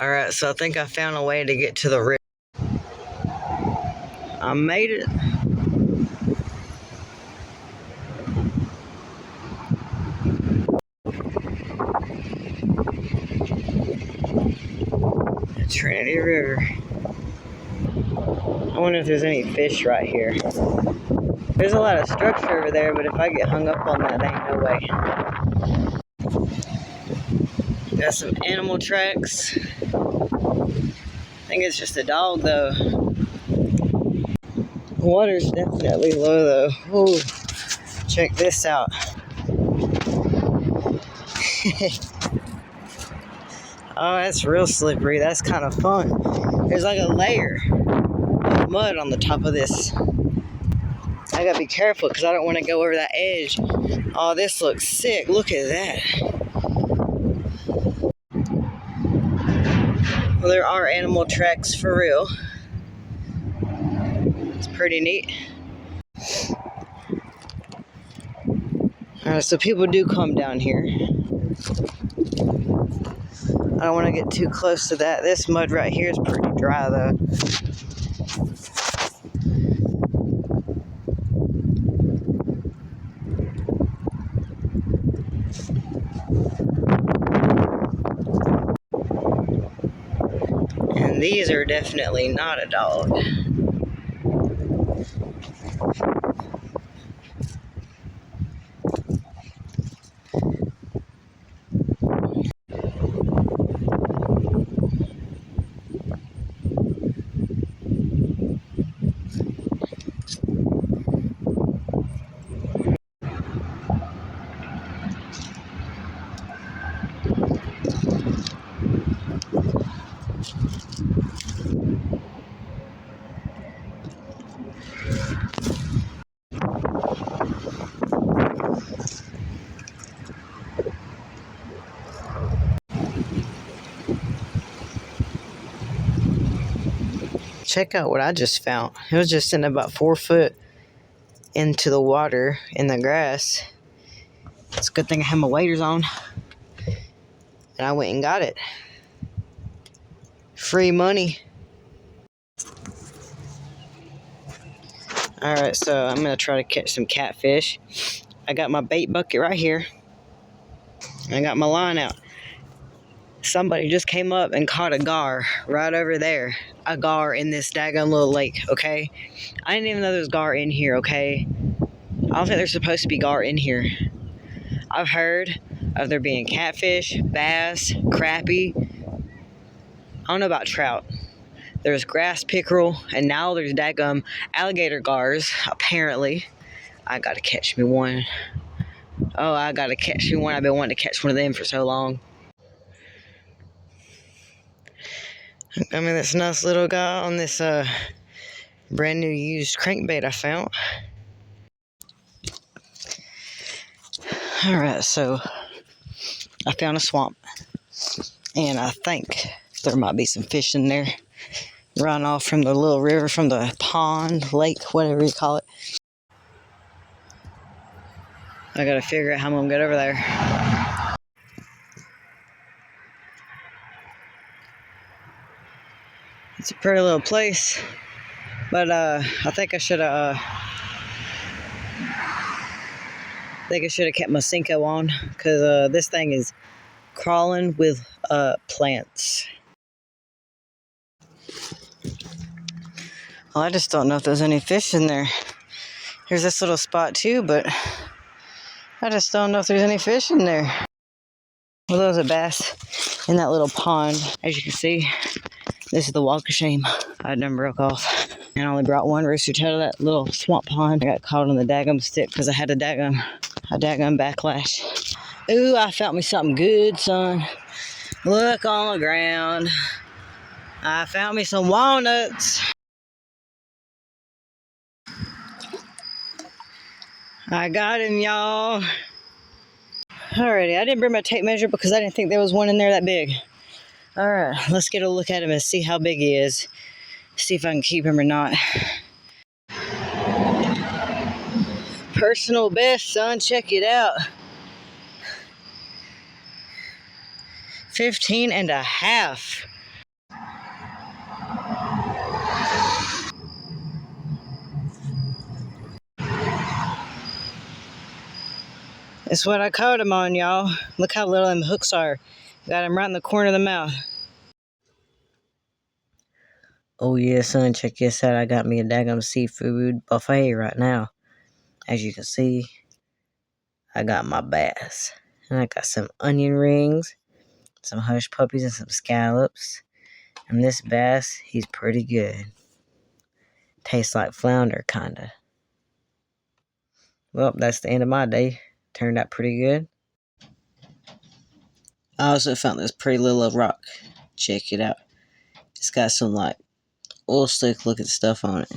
Alright, so I think I found a way to get to the river. I made it. Trinity River. I wonder if there's any fish right here. There's a lot of structure over there, but if I get hung up on that, there ain't no way. Got some animal tracks. I think it's just a dog though. The water's definitely low though. Ooh, check this out. Oh, that's real slippery. That's kind of fun. There's like a layer of mud on the top of this. I gotta be careful because I don't want to go over that edge. Oh, this looks sick. Look at that. Well, there are animal tracks for real. It's pretty neat. Alright, so people do come down here. I don't want to get too close to that. This mud right here is pretty dry though. And these are definitely not a dog. Check out what I just found. It was just in about 4 foot into the water in the grass. It's a good thing I had my waders on. And I went and got it. Free money. Alright, so I'm going to try to catch some catfish. I got my bait bucket right here. I got my line out. Somebody just came up and caught a gar right over there. A gar in this daggone little lake, okay? I didn't even know there was gar in here, okay? I don't think there's supposed to be gar in here. I've heard of there being catfish, bass, crappie. I don't know about trout. There's grass pickerel, and now there's daggum alligator gars, apparently. I gotta catch me one. Oh, I gotta catch me one. I've been wanting to catch one of them for so long. I mean, this nice little guy on this brand new used crankbait I found. Alright, so I found a swamp. And I think there might be some fish in there. Run off from the little river, from the pond, lake, whatever you call it. I gotta figure out how I'm gonna get over there. It's a pretty little place, but I think I should have kept my Senko on, because this thing is crawling with plants. Well, I just don't know if there's any fish in there. Here's this little spot too, but I just don't know if there's any fish in there. Well, there was a bass in that little pond. As you can see, this is the walk of shame. I done broke off. And I only brought one rooster tail to that little swamp pond. I got caught on the daggum stick because I had a daggum backlash. Ooh, I found me something good, son. Look on the ground. I found me some walnuts. I got him, y'all. Alrighty, I didn't bring my tape measure because I didn't think there was one in there that big. Alright, let's get a look at him and see how big he is. See if I can keep him or not. Personal best, son. Check it out. 15 and a half. That's what I caught him on, y'all. Look how little them hooks are. Got him right in the corner of the mouth. Oh yeah, son, check this out. I got me a daggum seafood buffet right now. As you can see, I got my bass. And I got some onion rings, some hush puppies, and some scallops. And this bass, he's pretty good. Tastes like flounder, kinda. Well, that's the end of my day. Turned out pretty good. I also found this pretty little rock. Check it out. It's got some like oil slick looking stuff on it.